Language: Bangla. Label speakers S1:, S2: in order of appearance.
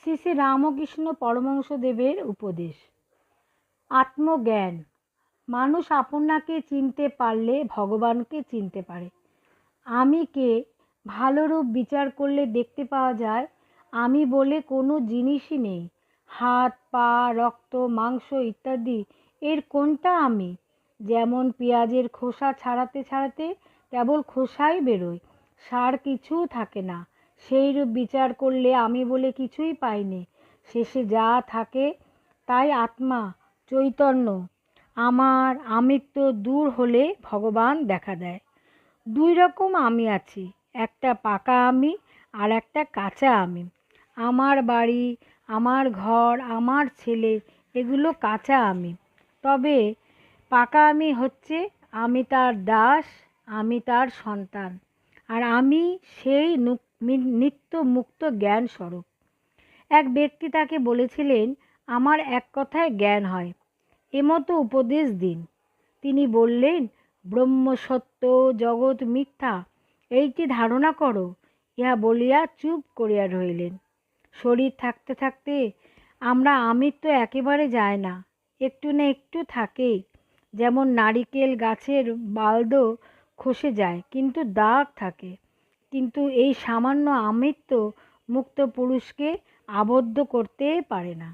S1: শ্রী শ্রী রামকৃষ্ণ পরমহংসদেবের উপদেশ। আত্মজ্ঞান। মানুষ আপনাকে চিনতে পারলে ভগবানকে চিনতে পারে। আমি কে ভালোরূপ বিচার করলে দেখতে পাওয়া যায় আমি বলে কোনো জিনিসই নেই। হাত, পা, রক্ত, মাংস ইত্যাদি এর কোনটা আমি? যেমন পেঁয়াজের খোসা ছাড়াতে ছাড়াতে কেবল খোসাই বেরোয়, সার কিছু থাকে না। সেইরূপ বিচার করলে আমি বলে কিছুই পাইনি। শেষে যা থাকে তাই আত্মা, চৈতন্য। আমার আমিত্ব দূর হলে ভগবান দেখা দেয়। দুই রকম আমি আছি, একটা পাকা আমি আর একটা কাঁচা আমি। আমার বাড়ি, আমার ঘর, আমার ছেলে এগুলো কাঁচা আমি। তবে পাকা আমি হচ্ছে আমি তার দাস, আমি তার সন্তান, আর আমি সেই নিত্য মুক্ত জ্ঞান স্বরূপ। এক ব্যক্তি তাকে বলেছিলেন, আমার এক কথায় জ্ঞান হয়, এমতো উপদেশ দিন। তিনি বললেন, ব্রহ্ম সত্য, জগৎ মিথ্যা, এইটি ধারণা করো। ইহা বলিয়া চুপ করিয়া রইলেন। শরীর থাকতে থাকতে আমরা আমিত্ব একেবারে যায় না, একটু না একটু থাকেই। যেমন নারিকেল গাছের বালদ খসে যায় কিন্তু দাগ থাকে, কিন্তু এই সামান্য আমিত্ব মুক্ত পুরুষকে আবদ্ধ করতে পারে না।